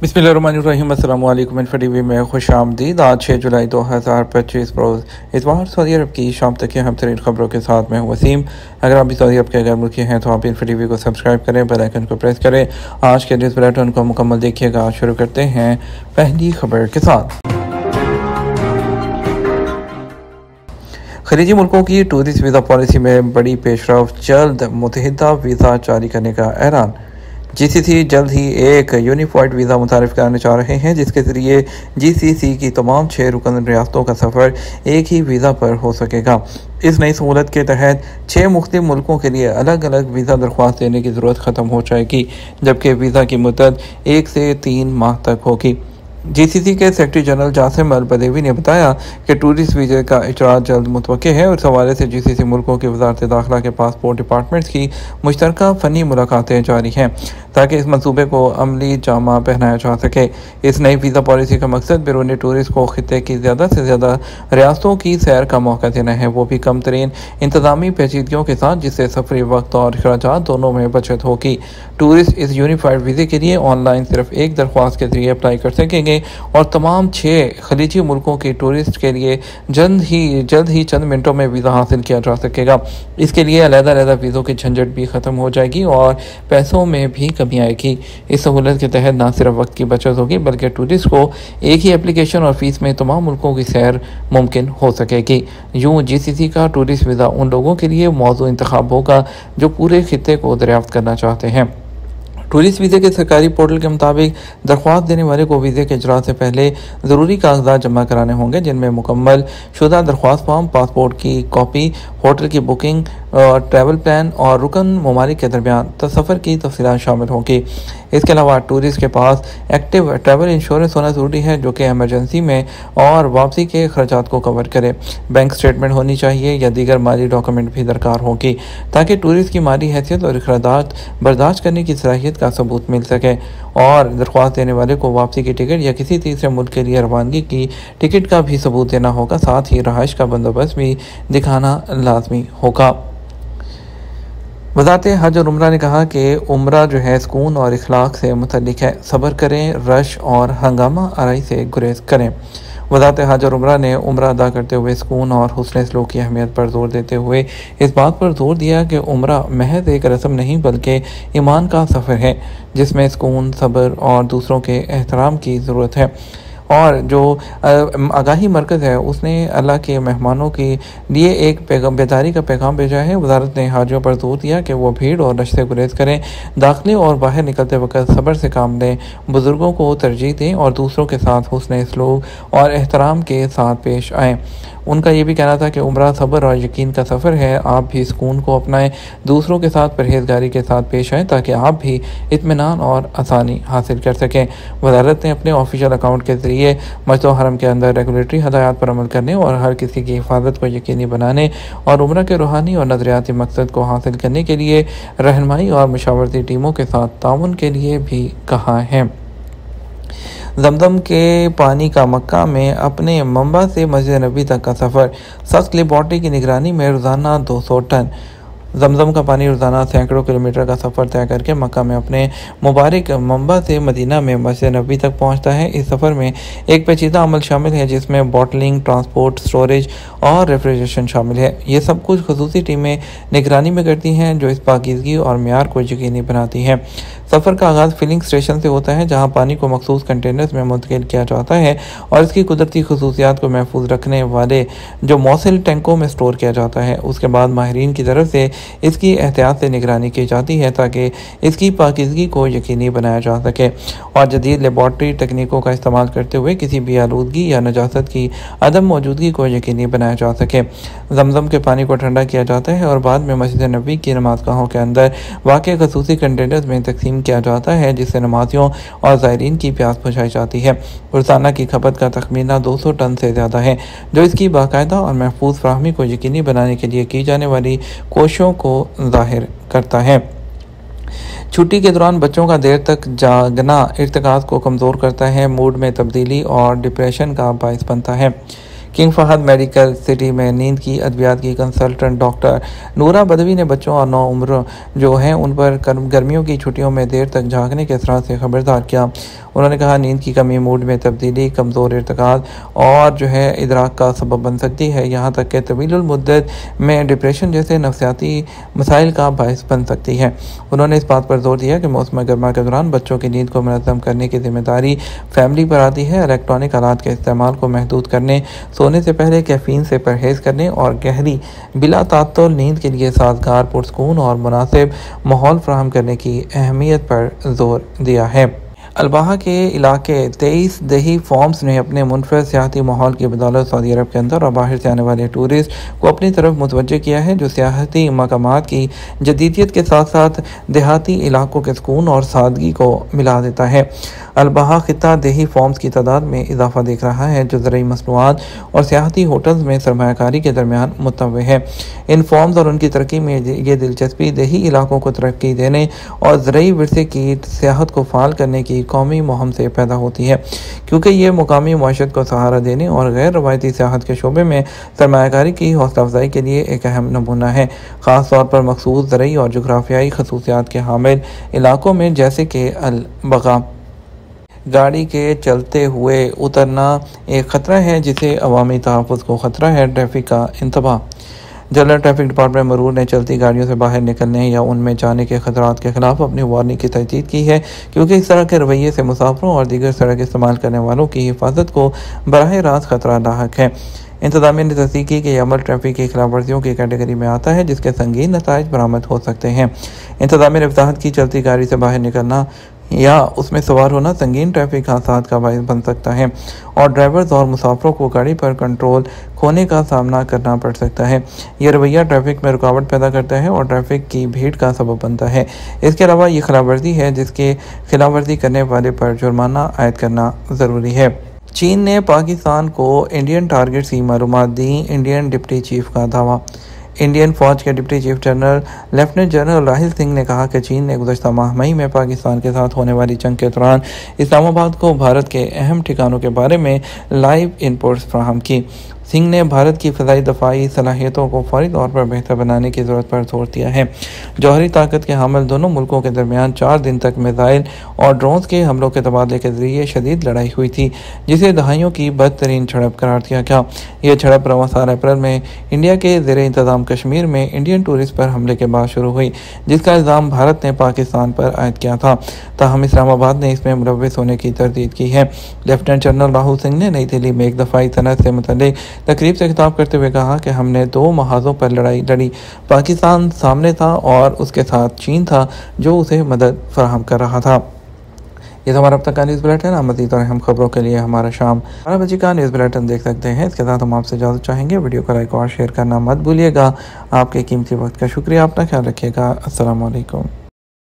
बिस्मिल्लाहिर्रहमानिर्रहीम। अस्सलाम वालेकुम। टीवी में खुश आमदीद। आज 6 जुलाई 2025 रोज़ इतवार सऊदी अरब की शाम तक की अहम तरीन खबरों के साथ मैं हूं वसीम। अगर आप भी सऊदी अरब के गैर मुल्की हैं तो आप टीवी को सब्सक्राइब करें, बेल आइकन को प्रेस करें। आज के न्यूज़ बुलेटिन को मुकम्मल देखिएगा। आज शुरू करते हैं पहली खबर के साथ। खलीजी मुल्कों की टूरिस्ट वीज़ा पॉलिसी में बड़ी पेशरफ, जल्द मुतहिदा वीज़ा जारी करने का ऐलान। जीसीसी जल्द ही एक यूनिफाइड वीज़ा मुतारिफ कराने जा रहे हैं, जिसके ज़रिए जीसीसी की तमाम 6 रुकन रियासतों का सफ़र एक ही वीज़ा पर हो सकेगा। इस नई सहूलत के तहत 6 मुख्तलिफ मुल्कों के लिए अलग अलग वीज़ा दरख्वास्त देने की ज़रूरत ख़त्म हो जाएगी, जबकि वीज़ा की मुद्दत 1 से 3 माह तक होगी। जीसीसी के सेक्रेटरी जनरल जासिम अल बदेवी ने बताया कि टूरिस्ट वीज़े का इजरा जल्द मुतवक्के है और इस हवाले से जीसीसी मुल्कों की वजारत दाखिला के पासपोर्ट डिपार्टमेंट्स की मुश्तरका फ़नी मुलाकातें जारी हैं, ताकि इस मनसूबे को अमली जामा पहनाया जा सके। इस नई वीज़ा पॉलिसी का मकसद बैरूनी टूरिस्ट को खित्ते की ज़्यादा से ज़्यादा रियासतों की सैर का मौका देना है, वो भी कम तरीन इंतज़ामी पेचीदगियों के साथ, जिससे सफरी वक्त और अखराजात दोनों में बचत होगी। टूरिस्ट इस यूनिफाइड वीज़े के लिए ऑनलाइन सिर्फ एक दरख्वास्त के जरिए अप्लाई कर सकेंगे और तमाम 6 खलीजी मुल्कों के टूरिस्ट के लिए जल्द ही चंद मिनटों में वीज़ा हासिल किया जा सकेगा। इसके लिए अलग-अलग वीज़ों की झंझट भी ख़त्म हो जाएगी और पैसों में भी कमी आएगी। इस सहूलत के तहत न सिर्फ वक्त की बचत होगी, बल्कि टूरिस्ट को एक ही एप्लीकेशन और फीस में तमाम मुल्कों की सैर मुमकिन हो सकेगी। यूँ जीसीसी का टूरिस्ट वीज़ा उन लोगों के लिए मौजू इंतखाब होगा जो पूरे खित्ते को दरियाफ्त करना चाहते हैं। टूरिस्ट वीज़े के सरकारी पोर्टल के मुताबिक दरख्वास्त देने वाले को वीज़े के इजरा से पहले ज़रूरी कागजात जमा कराने होंगे, जिनमें मुकम्मल शुदा दरख्वास्त फॉर्म, पासपोर्ट की कॉपी, होटल की बुकिंग, ट्रैवल प्लान और रुकन ममालिक के दरमियान सफ़र की तफसीलात शामिल होंगी। इसके अलावा टूरिस्ट के पास एक्टिव ट्रैवल इंश्योरेंस होना ज़रूरी है, जो कि एमरजेंसी में और वापसी के अखराजात को कवर करे। बैंक स्टेटमेंट होनी चाहिए या दीगर माली डॉक्यूमेंट भी दरकार होगी, ताकि टूरिस्ट की माली हैसियत और अखराजात बर्दाश्त करने की सलाहियत का सबूत मिल सके। और दरख्वास्त देने वाले को वापसी की टिकट या किसी तीसरे मुल्क के लिए रवानगी की टिकट का भी सबूत देना होगा। साथ ही रहाइश का बंदोबस्त भी दिखाना लाजमी होगा। वज़ारत हज और उम्रा ने कहा कि उम्रा जो है सुकून और इखलाक से मुतल्लिक है। सब्र करें, रश और हंगामा आराई से गुरेज करें। वज़ारत हज और उम्रा ने उम्रा अदा करते हुए सुकून और हुस्न सलूक की अहमियत पर जोर देते हुए इस बात पर जोर दिया कि उम्रा महज एक रस्म नहीं, बल्कि ईमान का सफ़र है, जिसमें सुकून, सब्र और दूसरों के एहतराम की ज़रूरत है। और जो आगाही मरकज़ है, उसने अल्लाह के मेहमानों के लिए एक बेदारी का पैगाम भेजा है। वज़ारत ने हाजियों पर जोर दिया कि वो भीड़ और रश से गुरेज करें, दाखिले और बाहर निकलते वक्त सब्र से काम लें, बुज़ुर्गों को तरजीह दें और दूसरों के साथ हुस्न सलूक और एहतराम के साथ पेश आएँ। उनका ये भी कहना था कि उम्रा सब्र और यकीन का सफ़र है। आप भी सुकून को अपनाएं, दूसरों के साथ परहेजगारी के साथ पेश आएँ, ताकि आप भी इत्मीनान और आसानी हासिल कर सकें। वज़ारत ने अपने ऑफिशियल अकाउंट के ज़रिए मस्जिद हरम के अंदर रेगुलेटरी हदायत पर अमल करने और हर किसी की हिफाजत को यकीनी बनाने और उम्रा के रूहानी और नज़रियाती मकसद को हासिल करने के लिए रहनुमाई और मशावरती टीमों के साथ ताउन के लिए भी कहा है। जमजम के पानी का मक्का में अपने मंबा से मस्जिद नबी तक का सफ़र। सख्त लेबॉर्ट्री की निगरानी में रोज़ाना 200 टन जमजम का पानी रोज़ाना सैकड़ों किलोमीटर का सफ़र तय करके मक्का में अपने मुबारक मंबा से मदीना में मस्जिद नबी तक पहुंचता है। इस सफ़र में एक पेचीदा अमल शामिल है, जिसमें बॉटलिंग, ट्रांसपोर्ट, स्टोरेज और रेफ्रिजरेशन शामिल है। ये सब कुछ खुसूसी टीमें निगरानी में करती हैं, जो इस पाकीज़गी और मेयार को यकीनी बनाती हैं। सफ़र का आगाज़ फिलिंग स्टेशन से होता है, जहाँ पानी को मखसूस कंटेनर्स में मुंतकिल किया जाता है और इसकी कुदरती खसूसियात को महफूज रखने वाले जो मौसिल टैंकों में स्टोर किया जाता है। उसके बाद माहिरीन की तरफ से इसकी एहतियात से निगरानी की जाती है, ताकि इसकी पाकीज़गी को यकीनी बनाया जा सके और जदीद लेबॉर्ट्री तकनीकों का इस्तेमाल करते हुए किसी भी आलूदगी या नजासत की अदम मौजूदगी को यकीनी बनाया जा सके। जमजम के पानी को ठंडा किया जाता है और बाद में मस्जिद नबी की नमाज़गाहों के अंदर वाक़ खसूसी कंटेनर्स में तकसीम किया जाता है, जिससे नमाजियों और ज़ायरीन की प्यास बुझाई जाती है। रोज़ाना की खपत का तखमीना 200 टन से ज़्यादा है, जो इसकी बाकायदा और महफूज फ्राहमी को यकीनी बनाने के लिए की जाने वाली कोशिशों को ज़ाहिर करता है। छुट्टी के दौरान बच्चों का देर तक जागना इर्तिकाज़ को कमज़ोर करता है, मूड में तब्दीली और डिप्रेशन का बायस बनता है। किंग फहद मेडिकल सिटी में नींद की अद्वियात की कंसल्टेंट डॉक्टर नूरा बदवी ने बच्चों और नौउम्र जो हैं उन पर गर्मियों की छुट्टियों में देर तक जागने के असरात से खबरदार किया। उन्होंने कहा नींद की कमी मूड में तब्दीली, कमज़ोर इर्तिकाद और जो है इदराक का सबब बन सकती है। यहाँ तक कि तवीलुल मुद्दत में डिप्रेशन जैसे नफ्सियाती मसाइल का बायस बन सकती है। उन्होंने इस बात पर जोर दिया कि मौसम गर्मा के दौरान बच्चों की नींद को मुनज़्ज़म करने की जिम्मेदारी फैमिली पर आती है। इलेक्ट्रॉनिक आलात के इस्तेमाल को महदूद करने, सोने से पहले कैफ़ीन से परहेज़ करने और गहरी बिला तात्तुल नींद के लिए साजगार, पुरसकून और मुनासिब माहौल फराहम करने की अहमियत पर जोर दिया है। अल्बाहा के इलाके 23 दही फॉर्म्स ने अपने मुनफरद सियाहती माहौल की बदौलत सऊदी अरब के अंदर और बाहर से आने वाले टूरिस्ट को अपनी तरफ मुतवज्जह किया है, जो सियाहती मकामात की जदीदियत के साथ साथ देहाती इलाकों के सुकून और सादगी को मिला देता है। अल्बाहा खिता दही फॉर्म्स की तादाद में इजाफा देख रहा है, जो ज़रूरी मसनूआत और सियाहती होटल्स में सरमायाकारी के दरमियान मुतव्वे है। इन फॉर्म्स और उनकी तरक्की में ये दिलचस्पी दही इलाकों को तरक्की देने और ज़रूरी विरसे की सियाहत को फ़ाल करने की कौमी मुहिम से पैदा होती है, क्योंकि ये मुकामी माशत को सहारा देने और गैर रवायती सियाहत के शोबे में सरमायाकारी की हौसला अफजाई के लिए एक अहम नमूना है। ख़ास तौर पर मखसूस ज़रूरी और जुग्राफियाई खसूसियात के हामिल इलाकों में जैसे कि अल-बगा गाड़ी के चलते हुए उतरना एक ख़तरा है, जिसे अवामी तहफ़्फ़ुज़ को ख़तरा है। ट्रैफिक का इंतबाह। जनरल ट्रैफिक डिपार्टमेंट मरूर ने चलती गाड़ियों से बाहर निकलने या उनमें जाने के खतरात के खिलाफ अपनी वार्निंग की तजदीद की है, क्योंकि इस तरह के रवैये से मुसाफिरों और दीगर सड़क इस्तेमाल करने वालों की हिफाजत को बराह रास्त खतरा लाहक है। इंतजामिया ने तस्दीक की कि यह अमल ट्रैफिक की खिलाफ वर्जियों की कैटेगरी में आता है, जिसके संगीन नताइज बरामद हो सकते हैं। इंतजामिया ने वजाहत की चलती गाड़ी से बाहर निकलना या उसमें सवार होना संगीन ट्रैफिक हादसात का बायस बन सकता है और ड्राइवर्स और मुसाफिरों को गाड़ी पर कंट्रोल खोने का सामना करना पड़ सकता है। यह रवैया ट्रैफिक में रुकावट पैदा करता है और ट्रैफिक की भीड़ का सबब बनता है। इसके अलावा ये खिलाफवर्जी है, जिसके खिलाफवर्जी करने वाले पर जुर्माना आयद करना ज़रूरी है। चीन ने पाकिस्तान को इंडियन टारगेट्स की मालूमात दी, इंडियन डिप्टी चीफ का दावा। इंडियन फौज के deputy chief general lieutenant general Rahil Singh ने कहा कि चीन ने गुज़श्ता माह मई में पाकिस्तान के साथ होने वाली जंग के दौरान इस्लामाबाद को भारत के अहम ठिकानों के बारे में लाइव इनपुट्स फराहम की। सिंह ने भारत की फ़िज़ाई दफ़ाई सलाहियतों को फौरी तौर पर बेहतर बनाने की ज़रूरत पर जोर दिया है। जौहरी ताकत के हामिल दोनों मुल्कों के दरमियान 4 दिन तक मिसाइल और ड्रोन्स के हमलों के तबादले के जरिए शदीद लड़ाई हुई थी, जिसे दहाइयों की बदतरीन झड़प करार दिया गया। यह झड़प रवां साल अप्रैल में इंडिया के ज़ेर इंतज़ाम कश्मीर में इंडियन टूरिस्ट पर हमले के बाद शुरू हुई, जिसका इल्ज़ाम भारत ने पाकिस्तान पर आयद किया था। ताहम इस्लामाबाद ने इसमें मुलव्वस होने की तरदीद की है। लेफ्टिनेंट जनरल राहुल सिंह ने नई दिल्ली में एक दफ़ाई सनत से मुतल्लिक तकरीब से खिताब करते हुए कहा कि हमने 2 महाजों पर लड़ाई लड़ी। पाकिस्तान सामने था और उसके साथ चीन था, जो उसे मदद फराहम कर रहा था। ये तो हमारा अब तक का न्यूज़ बुलेटिन है। मज़ीद और अहम खबरों के लिए हमारा शाम 12 बजे का न्यूज़ बुलेटिन देख सकते हैं। इसके साथ हम आपसे इजाज़त चाहेंगे। वीडियो को लाइक और शेयर करना मत भूलिएगा। आपके कीमती वक्त का शुक्रिया। अपना ख्याल रखिएगा। अस्सलाम वालेकुम।